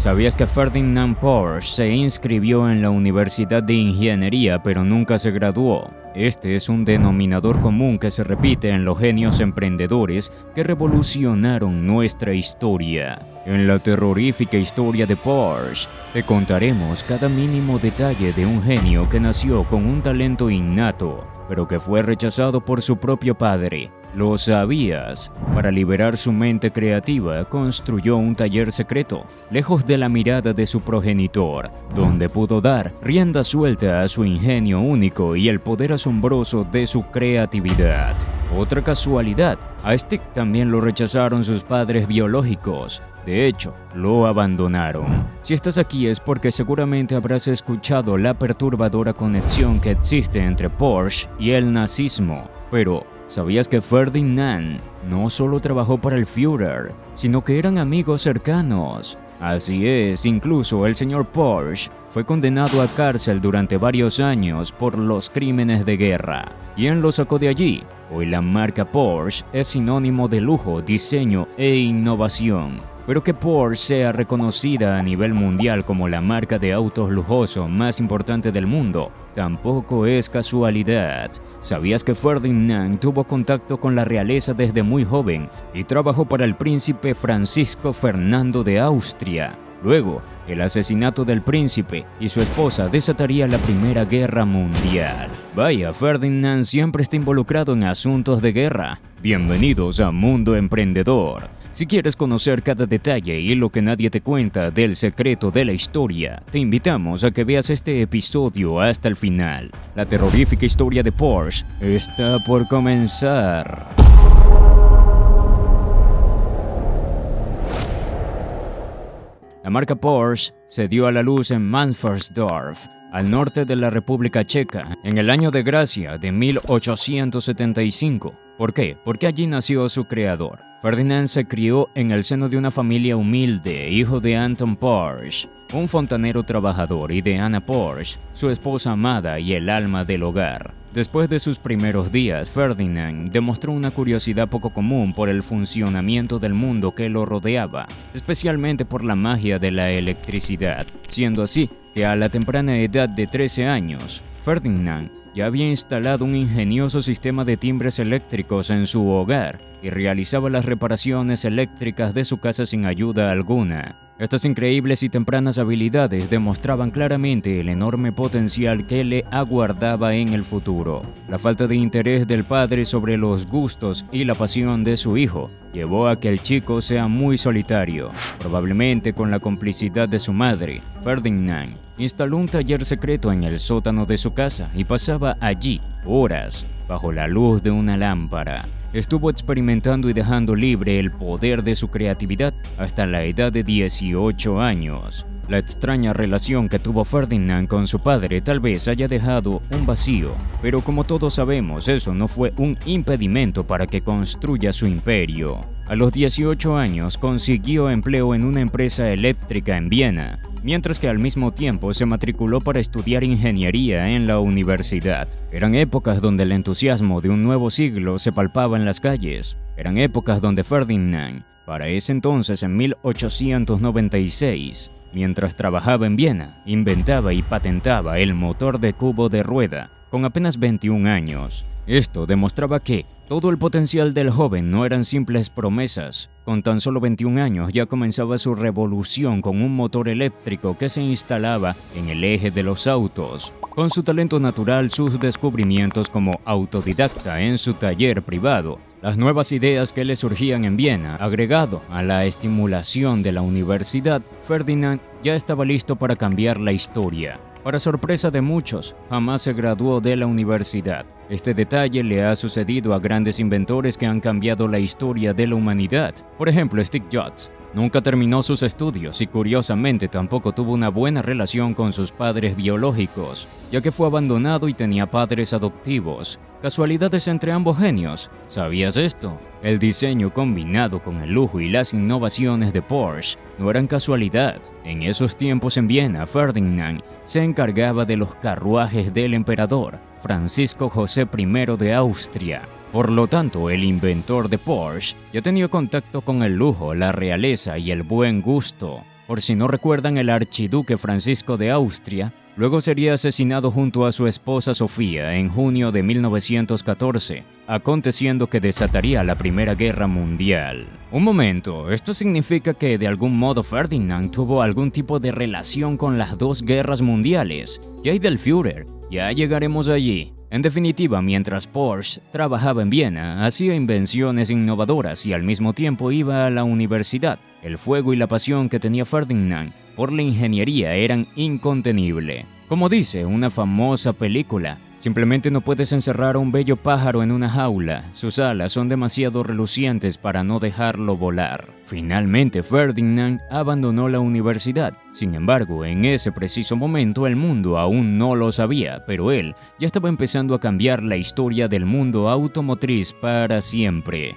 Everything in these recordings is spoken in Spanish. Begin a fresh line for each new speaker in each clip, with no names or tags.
¿Sabías que Ferdinand Porsche se inscribió en la Universidad de Ingeniería pero nunca se graduó? Este es un denominador común que se repite en los genios emprendedores que revolucionaron nuestra historia. En la terrorífica historia de Porsche, te contaremos cada mínimo detalle de un genio que nació con un talento innato, pero que fue rechazado por su propio padre. ¿Lo sabías? Para liberar su mente creativa, construyó un taller secreto, lejos de la mirada de su progenitor, donde pudo dar rienda suelta a su ingenio único y el poder asombroso de su creatividad. Otra casualidad, a Stick también lo rechazaron sus padres biológicos. De hecho, lo abandonaron. Si estás aquí es porque seguramente habrás escuchado la perturbadora conexión que existe entre Porsche y el nazismo. Pero, ¿sabías que Ferdinand no solo trabajó para el Führer, sino que eran amigos cercanos? Así es, incluso el señor Porsche fue condenado a cárcel durante varios años por los crímenes de guerra. ¿Quién lo sacó de allí? Hoy la marca Porsche es sinónimo de lujo, diseño e innovación. Pero que Porsche sea reconocida a nivel mundial como la marca de autos lujosos más importante del mundo tampoco es casualidad. ¿Sabías que Ferdinand tuvo contacto con la realeza desde muy joven y trabajó para el príncipe Francisco Fernando de Austria? Luego, el asesinato del príncipe y su esposa desataría la Primera Guerra Mundial. Vaya, Ferdinand siempre está involucrado en asuntos de guerra. Bienvenidos a Mundo Emprendedor. Si quieres conocer cada detalle y lo que nadie te cuenta del secreto de la historia, te invitamos a que veas este episodio hasta el final. La terrorífica historia de Porsche está por comenzar. La marca Porsche se dio a la luz en Manfersdorf, al norte de la República Checa, en el año de gracia de 1875. ¿Por qué? Porque allí nació su creador. Ferdinand se crió en el seno de una familia humilde, hijo de Anton Porsche, un fontanero trabajador, y de Anna Porsche, su esposa amada y el alma del hogar. Después de sus primeros días, Ferdinand demostró una curiosidad poco común por el funcionamiento del mundo que lo rodeaba, especialmente por la magia de la electricidad, siendo así que a la temprana edad de 13 años, Ferdinand ya había instalado un ingenioso sistema de timbres eléctricos en su hogar y realizaba las reparaciones eléctricas de su casa sin ayuda alguna. Estas increíbles y tempranas habilidades demostraban claramente el enorme potencial que le aguardaba en el futuro. La falta de interés del padre sobre los gustos y la pasión de su hijo llevó a que el chico sea muy solitario. Probablemente con la complicidad de su madre, Ferdinand instaló un taller secreto en el sótano de su casa y pasaba allí horas bajo la luz de una lámpara. Estuvo experimentando y dejando libre el poder de su creatividad hasta la edad de 18 años. La extraña relación que tuvo Ferdinand con su padre tal vez haya dejado un vacío, pero como todos sabemos, eso no fue un impedimento para que construya su imperio. A los 18 años consiguió empleo en una empresa eléctrica en Viena, mientras que al mismo tiempo se matriculó para estudiar ingeniería en la universidad. Eran épocas donde el entusiasmo de un nuevo siglo se palpaba en las calles. Eran épocas donde Ferdinand, para ese entonces en 1896, mientras trabajaba en Viena, inventaba y patentaba el motor de cubo de rueda con apenas 21 años. Esto demostraba que todo el potencial del joven no eran simples promesas. Con tan solo 21 años ya comenzaba su revolución con un motor eléctrico que se instalaba en el eje de los autos. Con su talento natural, sus descubrimientos como autodidacta en su taller privado, las nuevas ideas que le surgían en Viena, agregado a la estimulación de la universidad, Ferdinand ya estaba listo para cambiar la historia. Para sorpresa de muchos, jamás se graduó de la universidad. Este detalle le ha sucedido a grandes inventores que han cambiado la historia de la humanidad. Por ejemplo, Steve Jobs nunca terminó sus estudios y curiosamente tampoco tuvo una buena relación con sus padres biológicos, ya que fue abandonado y tenía padres adoptivos. ¿Casualidades entre ambos genios? ¿Sabías esto? El diseño combinado con el lujo y las innovaciones de Porsche no eran casualidad. En esos tiempos en Viena, Ferdinand se encargaba de los carruajes del emperador Francisco José I de Austria. Por lo tanto, el inventor de Porsche ya tenía contacto con el lujo, la realeza y el buen gusto. Por si no recuerdan, el archiduque Francisco de Austria luego sería asesinado junto a su esposa Sofía en junio de 1914, aconteciendo que desataría la Primera Guerra Mundial. Un momento, ¿esto significa que de algún modo Ferdinand tuvo algún tipo de relación con las dos guerras mundiales? ¿Qué hay del Führer? Ya llegaremos allí. En definitiva, mientras Porsche trabajaba en Viena, hacía invenciones innovadoras y al mismo tiempo iba a la universidad. El fuego y la pasión que tenía Ferdinand por la ingeniería eran incontenibles. Como dice una famosa película, simplemente no puedes encerrar a un bello pájaro en una jaula. Sus alas son demasiado relucientes para no dejarlo volar. Finalmente, Ferdinand abandonó la universidad. Sin embargo, en ese preciso momento el mundo aún no lo sabía, pero él ya estaba empezando a cambiar la historia del mundo automotriz para siempre.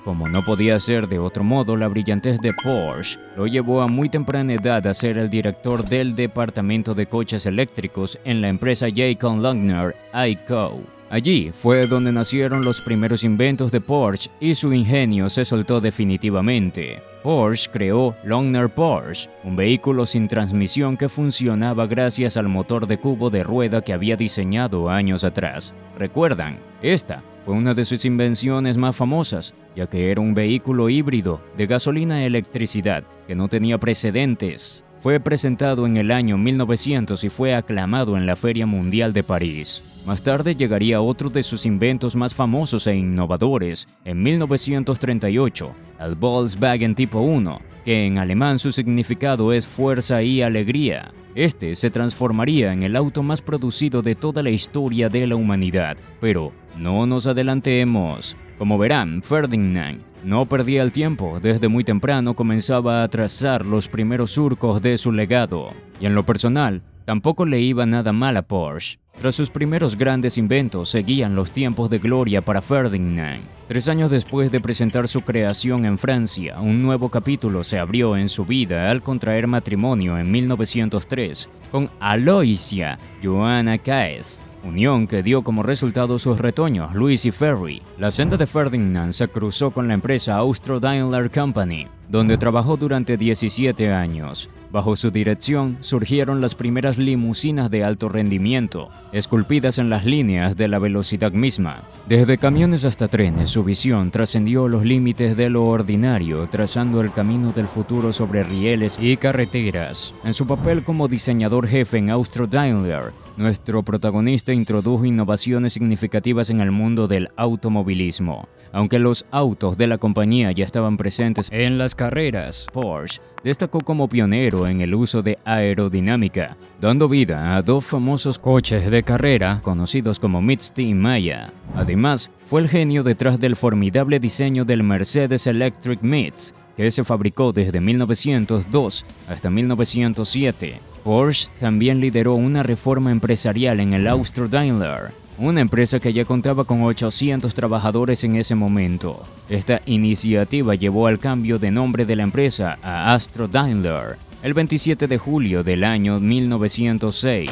Como no podía ser de otro modo, la brillantez de Porsche lo llevó a muy temprana edad a ser el director del departamento de coches eléctricos en la empresa Jacob Lugner i.Co. Allí fue donde nacieron los primeros inventos de Porsche y su ingenio se soltó definitivamente. Porsche creó Lugner Porsche, un vehículo sin transmisión que funcionaba gracias al motor de cubo de rueda que había diseñado años atrás. ¿Recuerdan? Esta fue una de sus invenciones más famosas, ya que era un vehículo híbrido de gasolina e electricidad que no tenía precedentes. Fue presentado en el año 1900 y fue aclamado en la Feria Mundial de París. Más tarde llegaría otro de sus inventos más famosos e innovadores, en 1938, el Volkswagen Tipo 1, que en alemán su significado es fuerza y alegría. Este se transformaría en el auto más producido de toda la historia de la humanidad, pero no nos adelantemos. Como verán, Ferdinand no perdía el tiempo. Desde muy temprano comenzaba a trazar los primeros surcos de su legado. Y en lo personal, tampoco le iba nada mal a Porsche. Tras sus primeros grandes inventos, seguían los tiempos de gloria para Ferdinand. 3 años después de presentar su creación en Francia, un nuevo capítulo se abrió en su vida al contraer matrimonio en 1903 con Aloysia Johanna Caes, unión que dio como resultado sus retoños Louis y Ferry. La senda de Ferdinand se cruzó con la empresa Austro-Daimler Company, donde trabajó durante 17 años. Bajo su dirección surgieron las primeras limusinas de alto rendimiento, esculpidas en las líneas de la velocidad misma. Desde camiones hasta trenes, su visión trascendió los límites de lo ordinario, trazando el camino del futuro sobre rieles y carreteras. En su papel como diseñador jefe en Austro-Daimler, nuestro protagonista introdujo innovaciones significativas en el mundo del automovilismo. Aunque los autos de la compañía ya estaban presentes en las carreras, Porsche destacó como pionero en el uso de aerodinámica, dando vida a 2 famosos coches de carrera conocidos como Misty y Maya. Además, fue el genio detrás del formidable diseño del Mercedes Electric Mits, que se fabricó desde 1902 hasta 1907. Porsche también lideró una reforma empresarial en el Austro-Daimler, una empresa que ya contaba con 800 trabajadores en ese momento. Esta iniciativa llevó al cambio de nombre de la empresa a Austro-Daimler el 27 de julio del año 1906.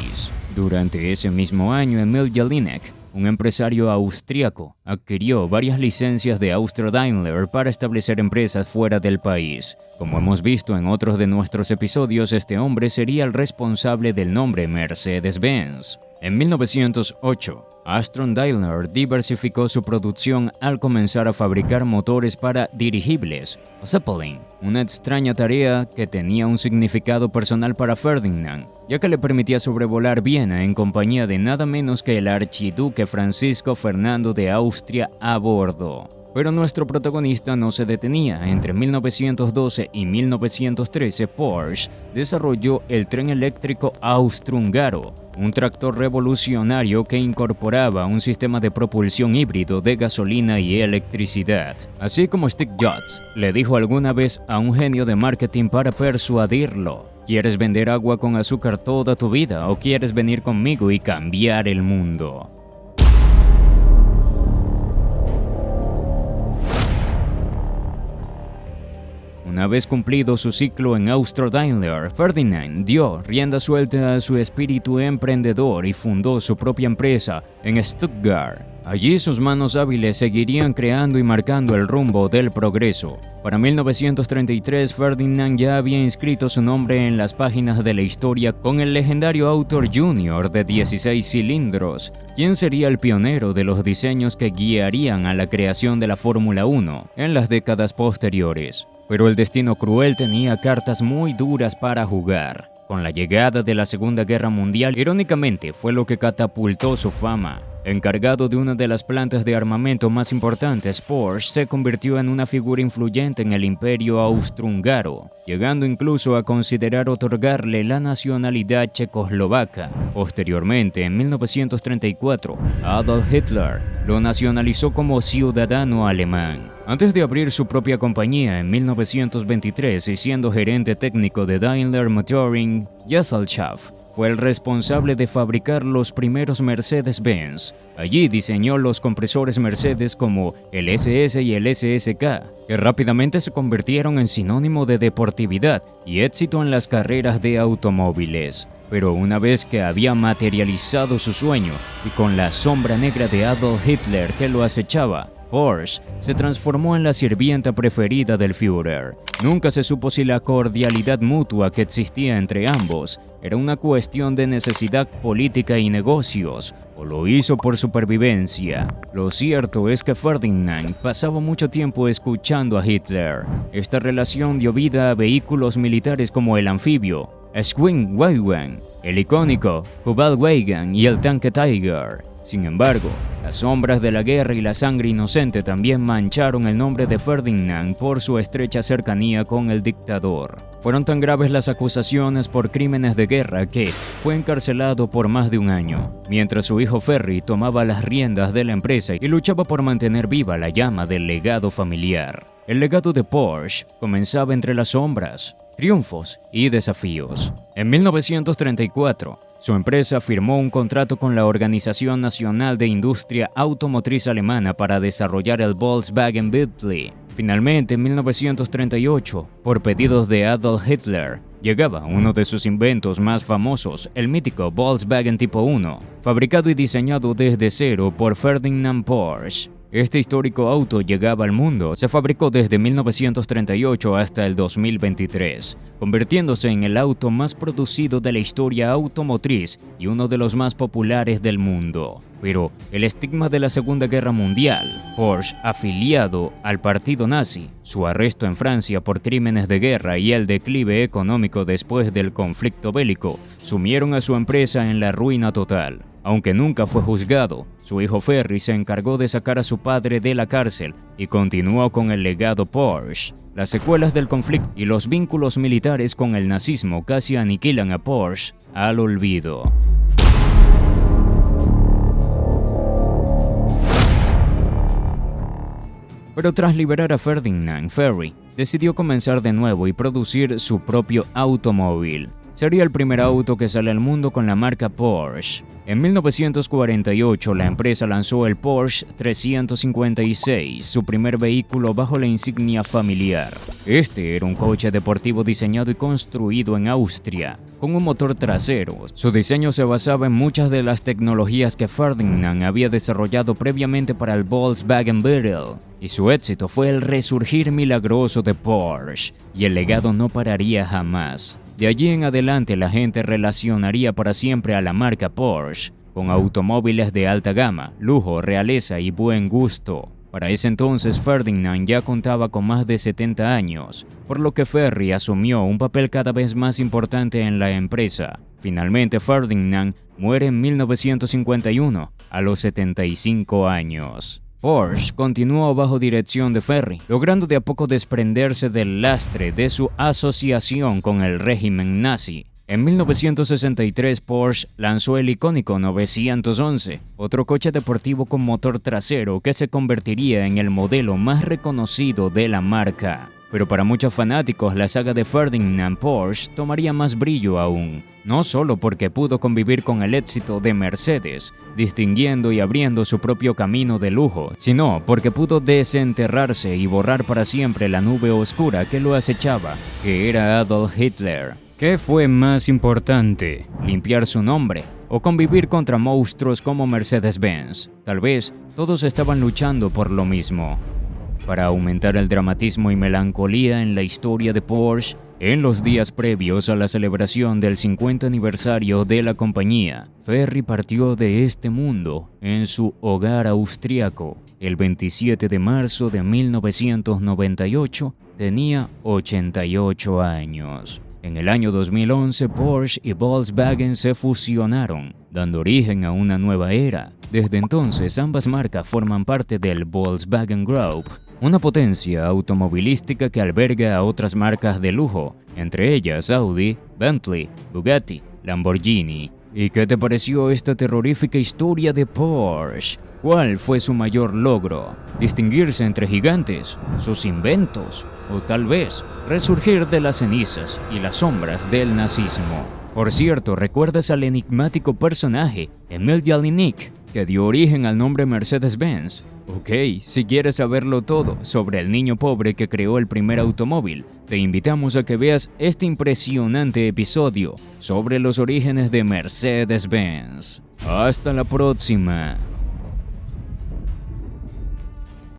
Durante ese mismo año, Emil Jelinek, un empresario austriaco, adquirió varias licencias de Austro-Daimler para establecer empresas fuera del país. Como hemos visto en otros de nuestros episodios, este hombre sería el responsable del nombre Mercedes-Benz. En 1908, Austro-Daimler diversificó su producción al comenzar a fabricar motores para dirigibles, o Zeppelin, una extraña tarea que tenía un significado personal para Ferdinand, ya que le permitía sobrevolar Viena en compañía de nada menos que el archiduque Francisco Fernando de Austria a bordo. Pero nuestro protagonista no se detenía. Entre 1912 y 1913, Porsche desarrolló el tren eléctrico austro-húngaro, un tractor revolucionario que incorporaba un sistema de propulsión híbrido de gasolina y electricidad. Así como Steve Jobs le dijo alguna vez a un genio de marketing para persuadirlo: ¿quieres vender agua con azúcar toda tu vida o quieres venir conmigo y cambiar el mundo? Una vez cumplido su ciclo en Austro-Daimler, Ferdinand dio rienda suelta a su espíritu emprendedor y fundó su propia empresa en Stuttgart. Allí sus manos hábiles seguirían creando y marcando el rumbo del progreso. Para 1933, Ferdinand ya había inscrito su nombre en las páginas de la historia con el legendario Author Jr. de 16 cilindros, quien sería el pionero de los diseños que guiarían a la creación de la Fórmula 1 en las décadas posteriores. Pero el destino cruel tenía cartas muy duras para jugar. Con la llegada de la Segunda Guerra Mundial, irónicamente, fue lo que catapultó su fama. Encargado de una de las plantas de armamento más importantes, Porsche se convirtió en una figura influyente en el imperio austrohúngaro, llegando incluso a considerar otorgarle la nacionalidad checoslovaca. Posteriormente, en 1934, Adolf Hitler lo nacionalizó como ciudadano alemán. Antes de abrir su propia compañía en 1923 y siendo gerente técnico de Daimler Motoring Gesellschaft, fue el responsable de fabricar los primeros Mercedes-Benz. Allí diseñó los compresores Mercedes como el SS y el SSK, que rápidamente se convirtieron en sinónimo de deportividad y éxito en las carreras de automóviles. Pero una vez que había materializado su sueño y con la sombra negra de Adolf Hitler que lo acechaba, Porsche se transformó en la sirvienta preferida del Führer. Nunca se supo si la cordialidad mutua que existía entre ambos era una cuestión de necesidad política y negocios, o lo hizo por supervivencia. Lo cierto es que Ferdinand pasaba mucho tiempo escuchando a Hitler. Esta relación dio vida a vehículos militares como el anfibio Schwingwagen, el icónico Kubelwagen y el tanque Tiger. Sin embargo, las sombras de la guerra y la sangre inocente también mancharon el nombre de Ferdinand por su estrecha cercanía con el dictador. Fueron tan graves las acusaciones por crímenes de guerra que fue encarcelado por más de un año, mientras su hijo Ferry tomaba las riendas de la empresa y luchaba por mantener viva la llama del legado familiar. El legado de Porsche comenzaba entre las sombras, triunfos y desafíos. En 1934, su empresa firmó un contrato con la Organización Nacional de Industria Automotriz Alemana para desarrollar el Volkswagen Beetle. Finalmente, en 1938, por pedidos de Adolf Hitler, llegaba uno de sus inventos más famosos, el mítico Volkswagen Tipo 1, fabricado y diseñado desde cero por Ferdinand Porsche. Este histórico auto llegaba al mundo, se fabricó desde 1938 hasta el 2023, convirtiéndose en el auto más producido de la historia automotriz y uno de los más populares del mundo. Pero el estigma de la Segunda Guerra Mundial, Porsche afiliado al partido nazi, su arresto en Francia por crímenes de guerra y el declive económico después del conflicto bélico, sumieron a su empresa en la ruina total. Aunque nunca fue juzgado, su hijo Ferry se encargó de sacar a su padre de la cárcel y continuó con el legado Porsche. Las secuelas del conflicto y los vínculos militares con el nazismo casi aniquilan a Porsche al olvido. Pero tras liberar a Ferdinand, Ferry decidió comenzar de nuevo y producir su propio automóvil. Sería el primer auto que sale al mundo con la marca Porsche. En 1948, la empresa lanzó el Porsche 356, su primer vehículo bajo la insignia familiar. Este era un coche deportivo diseñado y construido en Austria, con un motor trasero. Su diseño se basaba en muchas de las tecnologías que Ferdinand había desarrollado previamente para el Volkswagen Beetle, y su éxito fue el resurgir milagroso de Porsche, y el legado no pararía jamás. De allí en adelante la gente relacionaría para siempre a la marca Porsche con automóviles de alta gama, lujo, realeza y buen gusto. Para ese entonces Ferdinand ya contaba con más de 70 años, por lo que Ferry asumió un papel cada vez más importante en la empresa. Finalmente Ferdinand muere en 1951, a los 75 años. Porsche continuó bajo dirección de Ferry, logrando de a poco desprenderse del lastre de su asociación con el régimen nazi. En 1963, Porsche lanzó el icónico 911, otro coche deportivo con motor trasero que se convertiría en el modelo más reconocido de la marca. Pero para muchos fanáticos, la saga de Ferdinand Porsche tomaría más brillo aún, no solo porque pudo convivir con el éxito de Mercedes, distinguiendo y abriendo su propio camino de lujo, sino porque pudo desenterrarse y borrar para siempre la nube oscura que lo acechaba, que era Adolf Hitler. ¿Qué fue más importante, limpiar su nombre o convivir contra monstruos como Mercedes-Benz. Tal vez todos estaban luchando por lo mismo. Para aumentar el dramatismo y melancolía en la historia de Porsche, en los días previos a la celebración del 50 aniversario de la compañía, Ferry partió de este mundo en su hogar austriaco. El 27 de marzo de 1998 tenía 88 años. En el año 2011, Porsche y Volkswagen se fusionaron, dando origen a una nueva era. Desde entonces, ambas marcas forman parte del Volkswagen Group, una potencia automovilística que alberga a otras marcas de lujo, entre ellas Audi, Bentley, Bugatti, Lamborghini. ¿Y qué te pareció esta terrorífica historia de Porsche? ¿Cuál fue su mayor logro? ¿Distinguirse entre gigantes? ¿Sus inventos? ¿O tal vez resurgir de las cenizas y las sombras del nazismo? Por cierto, ¿recuerdas al enigmático personaje Emil Jelinek, que dio origen al nombre Mercedes-Benz? Ok, si quieres saberlo todo sobre el niño pobre que creó el primer automóvil, te invitamos a que veas este impresionante episodio sobre los orígenes de Mercedes-Benz. Hasta la próxima.